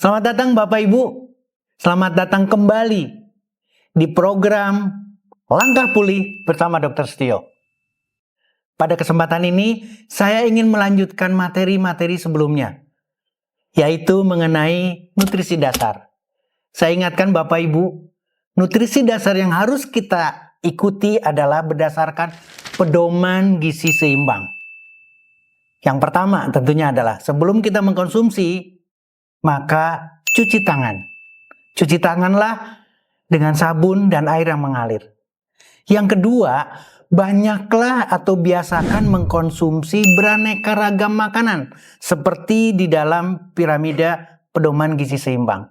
Selamat datang Bapak Ibu, selamat datang kembali di program Langkah Pulih bersama Dr. Setio. Pada kesempatan ini, saya ingin melanjutkan materi-materi sebelumnya, yaitu mengenai nutrisi dasar. Saya ingatkan Bapak Ibu, nutrisi dasar yang harus kita ikuti adalah berdasarkan pedoman gizi seimbang. Yang pertama tentunya adalah sebelum kita mengkonsumsi, maka cuci tangan. Cuci tanganlah dengan sabun dan air yang mengalir. Yang kedua, banyaklah atau biasakan mengkonsumsi beraneka ragam makanan seperti di dalam piramida pedoman gizi seimbang.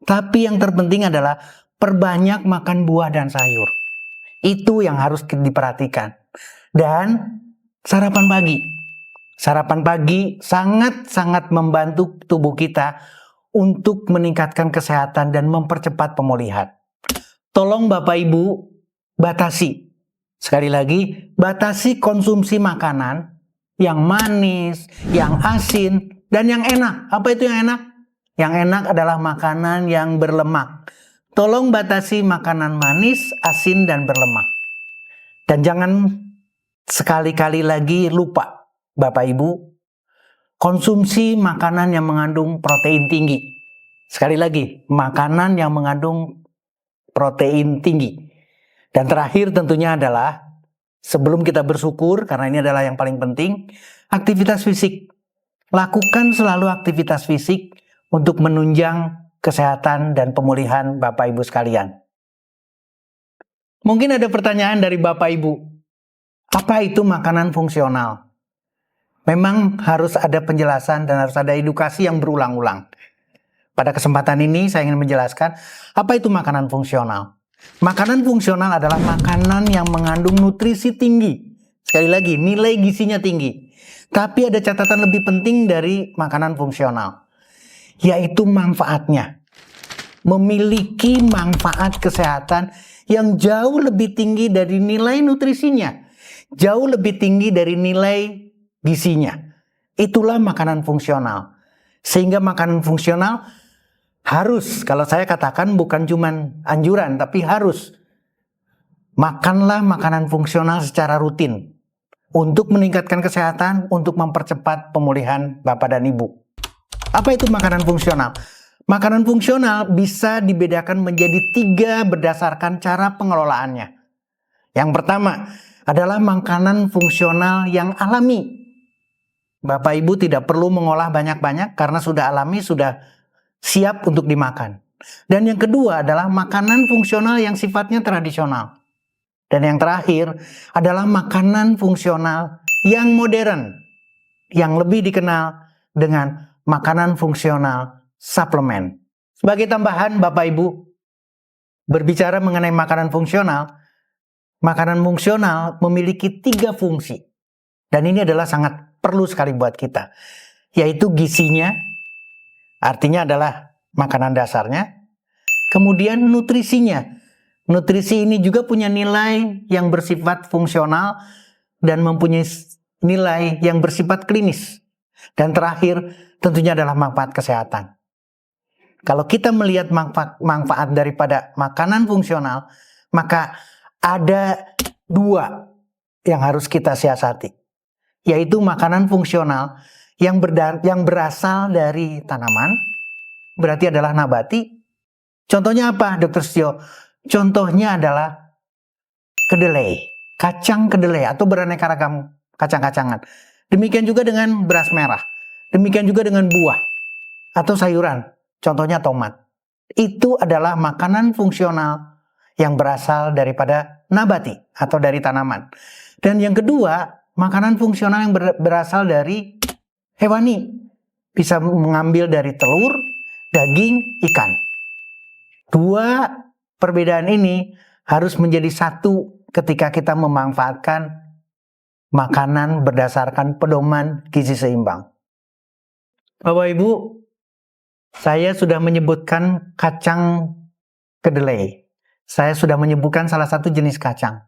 Tapi yang terpenting adalah perbanyak makan buah dan sayur. Itu yang harus diperhatikan. Dan sarapan pagi. Sarapan pagi sangat-sangat membantu tubuh kita untuk meningkatkan kesehatan dan mempercepat pemulihan. Tolong Bapak Ibu batasi. Sekali lagi, batasi konsumsi makanan yang manis, yang asin, dan yang enak. Apa itu yang enak? Yang enak adalah makanan yang berlemak. Tolong batasi makanan manis, asin, dan berlemak. Dan jangan sekali-kali lagi lupa, Bapak Ibu, konsumsi makanan yang mengandung protein tinggi. Sekali lagi, makanan yang mengandung protein tinggi. Dan terakhir tentunya adalah, sebelum kita bersyukur, karena ini adalah yang paling penting, aktivitas fisik. Lakukan selalu aktivitas fisik untuk menunjang kesehatan dan pemulihan Bapak Ibu sekalian. Mungkin ada pertanyaan dari Bapak Ibu, apa itu makanan fungsional? Memang harus ada penjelasan dan harus ada edukasi yang berulang-ulang. Pada kesempatan ini saya ingin menjelaskan apa itu makanan fungsional. Makanan fungsional adalah makanan yang mengandung nutrisi tinggi. Sekali lagi, nilai gizinya tinggi. Tapi ada catatan lebih penting dari makanan fungsional, yaitu manfaatnya. Memiliki manfaat kesehatan yang jauh lebih tinggi dari nilai nutrisinya. Jauh lebih tinggi dari nilai gizinya. Itulah makanan fungsional. Sehingga makanan fungsional harus, kalau saya katakan bukan cuma anjuran, tapi harus. Makanlah makanan fungsional secara rutin. Untuk meningkatkan kesehatan, untuk mempercepat pemulihan Bapak dan Ibu. Apa itu makanan fungsional? Makanan fungsional bisa dibedakan menjadi 3 berdasarkan cara pengelolaannya. Yang pertama adalah makanan fungsional yang alami. Bapak Ibu tidak perlu mengolah banyak-banyak karena sudah alami, sudah siap untuk dimakan. Dan yang kedua adalah makanan fungsional yang sifatnya tradisional. Dan yang terakhir adalah makanan fungsional yang modern, yang lebih dikenal dengan makanan fungsional suplemen. Sebagai tambahan Bapak Ibu, berbicara mengenai makanan fungsional memiliki 3 fungsi. Dan ini adalah sangat perlu sekali buat kita, yaitu gizinya, artinya adalah makanan dasarnya, kemudian nutrisinya. Nutrisi ini juga punya nilai yang bersifat fungsional dan mempunyai nilai yang bersifat klinis. Dan terakhir tentunya adalah manfaat kesehatan. Kalau kita melihat manfaat daripada makanan fungsional, maka ada 2 yang harus kita siasati. Yaitu makanan fungsional yang berasal dari tanaman, berarti adalah nabati. Contohnya apa, Dr. Setio? Contohnya adalah kedelai, kacang kedelai atau beraneka ragam kacang-kacangan. Demikian juga dengan beras merah, demikian juga dengan buah atau sayuran, contohnya tomat. Itu adalah makanan fungsional yang berasal daripada nabati atau dari tanaman. Dan yang kedua, makanan fungsional yang berasal dari hewani. Bisa mengambil dari telur, daging, ikan. 2 perbedaan ini harus menjadi satu ketika kita memanfaatkan makanan berdasarkan pedoman gizi seimbang. Bapak Ibu, saya sudah menyebutkan kacang kedelai. Saya sudah menyebutkan salah satu jenis kacang.